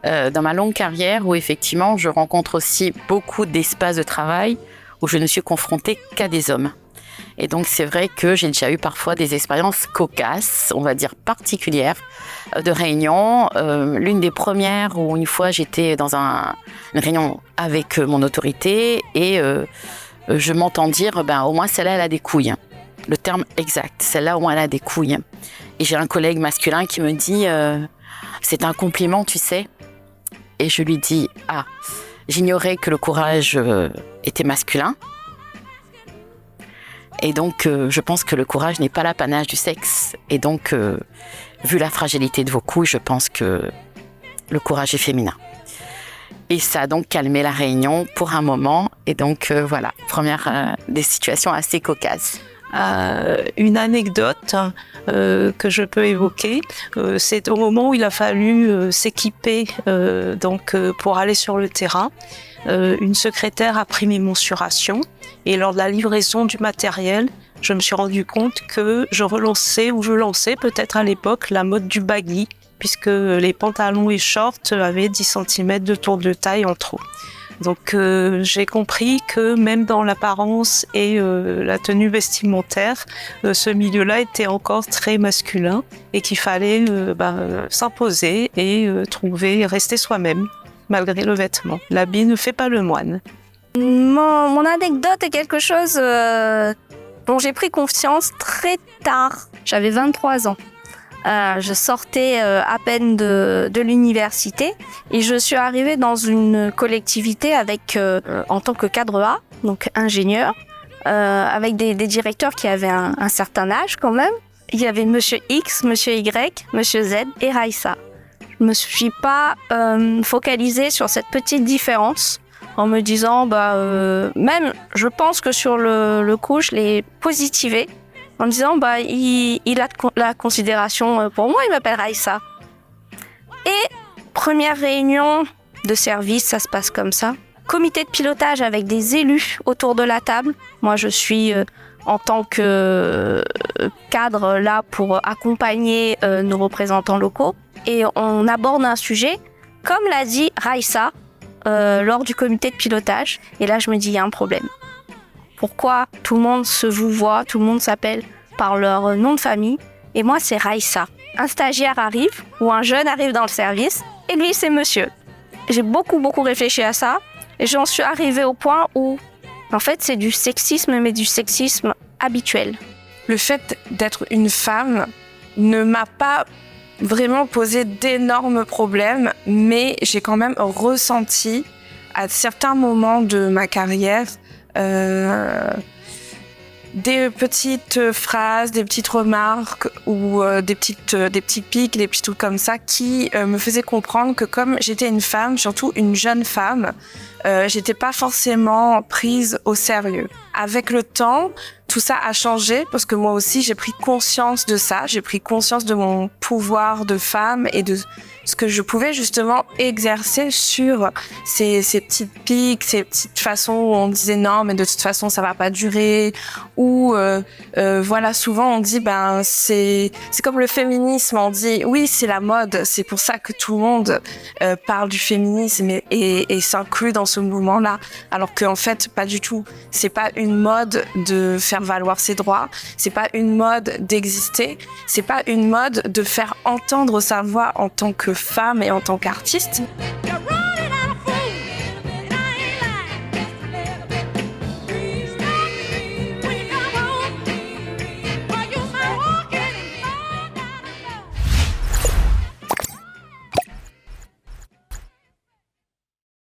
dans ma longue carrière où effectivement je rencontre aussi beaucoup d'espaces de travail où je ne suis confrontée qu'à des hommes. Et donc c'est vrai que j'ai déjà eu parfois des expériences cocasses, on va dire particulières, de réunions. L'une des premières où une fois j'étais dans une réunion avec mon autorité et je m'entends dire au moins celle-là elle a des couilles. Le terme exact, celle-là au moins elle a des couilles. Et j'ai un collègue masculin qui me dit c'est un compliment tu sais. Et je lui dis j'ignorais que le courage était masculin. Et donc, je pense que le courage n'est pas l'apanage du sexe. Et donc, vu la fragilité de vos couilles, je pense que le courage est féminin. Et ça a donc calmé la réunion pour un moment. Et donc, voilà, première des situations assez cocasses. Une anecdote que je peux évoquer, c'est au moment où il a fallu s'équiper pour aller sur le terrain. Une secrétaire a pris mes mensurations et lors de la livraison du matériel, je me suis rendu compte que je lançais peut-être à l'époque la mode du baggy puisque les pantalons et shorts avaient 10 cm de tour de taille en trop. Donc j'ai compris que même dans l'apparence et la tenue vestimentaire, ce milieu-là était encore très masculin et qu'il fallait s'imposer et rester soi-même malgré le vêtement. L'habit ne fait pas le moine. Mon anecdote est quelque chose dont j'ai pris conscience très tard. J'avais 23 ans. Je sortais à peine de l'université et je suis arrivée dans une collectivité avec, en tant que cadre A, donc ingénieur, avec des directeurs qui avaient un certain âge quand même. Il y avait Monsieur X, Monsieur Y, Monsieur Z et Raïssa. Je me suis pas focalisée sur cette petite différence en me disant, même je pense que sur le coup, je l'ai positivé. En me disant, il a la considération pour moi, il m'appelle Raïssa. Et première réunion de service, ça se passe comme ça. Comité de pilotage avec des élus autour de la table. Moi, je suis en tant que cadre là pour accompagner nos représentants locaux. Et on aborde un sujet, comme l'a dit Raïssa, lors du comité de pilotage. Et là, je me dis, il y a un problème. Pourquoi tout le monde se vouvoie, tout le monde s'appelle par leur nom de famille et moi c'est Raïssa. Un stagiaire arrive ou un jeune arrive dans le service et lui c'est monsieur. J'ai beaucoup réfléchi à ça et j'en suis arrivée au point où en fait c'est du sexisme mais du sexisme habituel. Le fait d'être une femme ne m'a pas vraiment posé d'énormes problèmes mais j'ai quand même ressenti à certains moments de ma carrière des petites phrases, des petites remarques ou des petits pics, des petits trucs comme ça qui me faisaient comprendre que comme j'étais une femme, surtout une jeune femme, j'étais pas forcément prise au sérieux. Avec le temps, tout ça a changé parce que moi aussi j'ai pris conscience de ça, j'ai pris conscience de mon pouvoir de femme et de ce que je pouvais justement exercer sur ces petites piques, ces petites façons où on disait non mais de toute façon ça va pas durer ou voilà souvent on dit c'est comme le féminisme, on dit oui c'est la mode, c'est pour ça que tout le monde parle du féminisme et s'inclut dans ce mouvement-là alors qu'en fait pas du tout, c'est pas une mode de faire valoir ses droits, c'est pas une mode d'exister, c'est pas une mode de faire entendre sa voix en tant que femme et en tant qu'artiste.